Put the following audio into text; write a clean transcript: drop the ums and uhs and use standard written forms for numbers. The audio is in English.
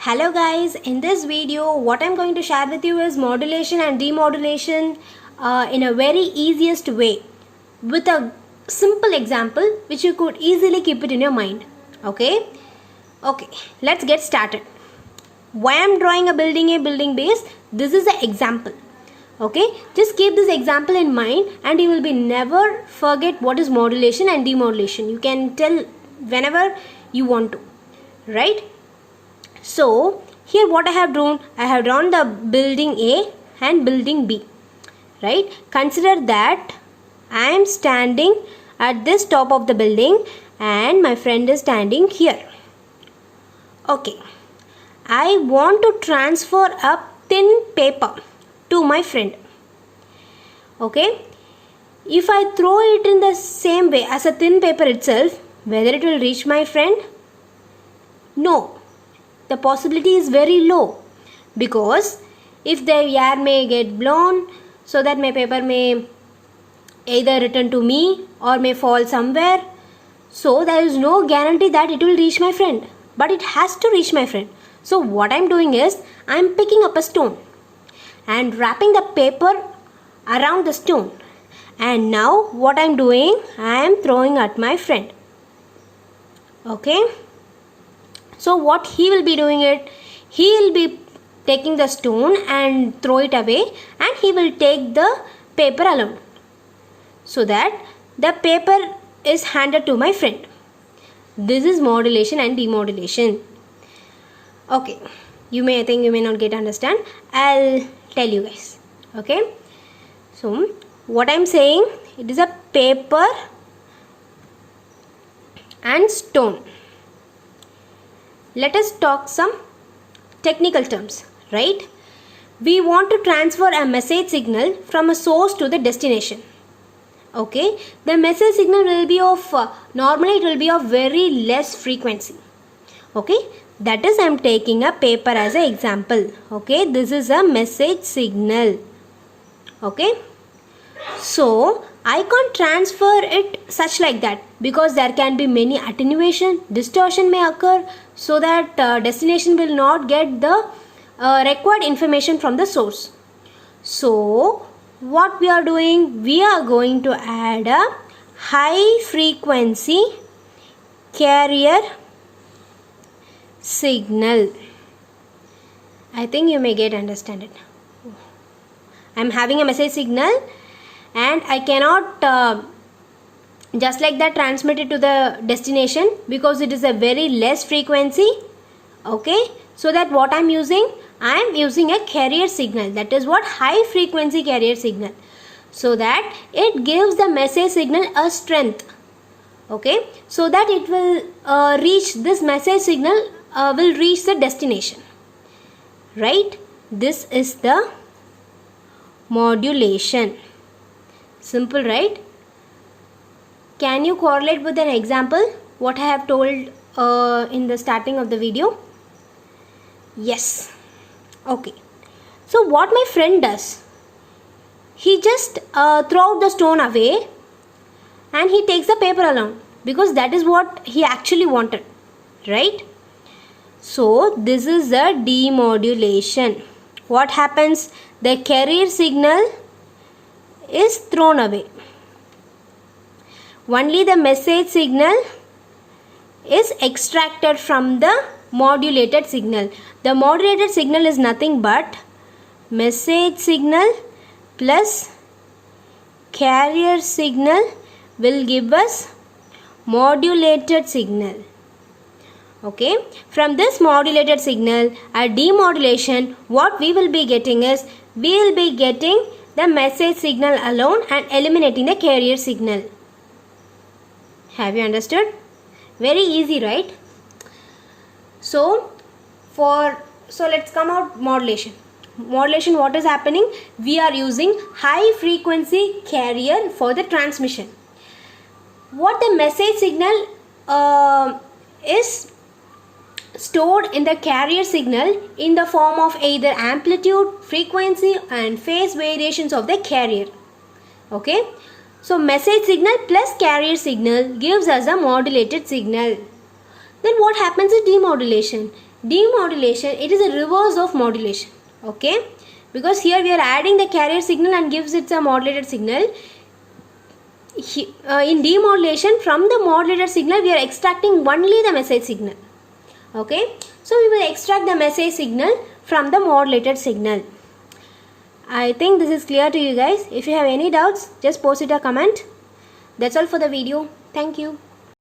Hello guys, in this video what I'm going to share with you is modulation and demodulation in a very easiest way with a simple example which you could easily keep it in your mind. Okay, let's get started. Why I'm drawing a building base? This is an example. Okay, just keep this example in mind and you will be never forget what is modulation and demodulation. You can tell whenever you want to, right? So here what I have drawn the building A and building B, right? Consider that I am standing at this top of the building and my friend is standing here. Okay, I want to transfer a thin paper to my friend. Okay, if I throw it in the same way as a thin paper itself, whether it will reach my friend? No. The possibility is very low, because if the air may get blown, so that my paper may either return to me or may fall somewhere, so there is no guarantee that it will reach my friend, but it has to reach my friend. So what I'm doing is I'm picking up a stone and wrapping the paper around the stone, and now what I'm doing, I am throwing at my friend. Okay, so what he will be doing it, he will be taking the stone and throw it away, and he will take the paper alone, so that the paper is handed to my friend. This is modulation and demodulation. Okay, you may think you may not get understand. I'll tell you guys. Okay, so what I'm saying, it is a paper and stone. Let us talk some technical terms, right? We want to transfer a message signal from a source to the destination. Okay, the message signal will be of normally it will be of very less frequency. Okay, that is I'm taking a paper as an example. Okay, this is a message signal. Okay, so I can't transfer it such like that, because there can be many attenuation, distortion may occur, so that destination will not get the required information from the source. So what we are doing, we are going to add a high frequency carrier signal. I think you may get understand it. I am having a message signal and I cannot just like that transmit it to the destination, because it is a very less frequency. Okay, so that what I am using a carrier signal. That is what high frequency carrier signal, so that it gives the message signal a strength. Okay, so that it will reach, this message signal will reach the destination, right? This is the modulation. Simple, right? Can you correlate with an example what I have told in the starting of the video? Yes. Okay, so what my friend does, he just throw out the stone away and he takes the paper along, because that is what he actually wanted, right? So this is the demodulation. What happens? The carrier signal is thrown away. Only the message signal is extracted from the modulated signal. The modulated signal is nothing but message signal plus carrier signal will give us modulated signal. Okay, from this modulated signal, a demodulation, what we will be getting is, we will be getting the message signal alone and eliminating the carrier signal. Have you understood? Very easy, right? So let's come out modulation. Modulation, what is happening? We are using high frequency carrier for the transmission. What the message signal is stored in the carrier signal in the form of either amplitude, frequency and phase variations of the carrier. Okay, so message signal plus carrier signal gives us a modulated signal. Then what happens is demodulation. Demodulation, it is a reverse of modulation. Okay, because here we are adding the carrier signal and gives it a modulated signal. In demodulation, from the modulated signal we are extracting only the message signal. Okay, so we will extract the message signal from the modulated signal. I think this is clear to you guys. If you have any doubts, just post it a comment. That's all for the video. Thank you.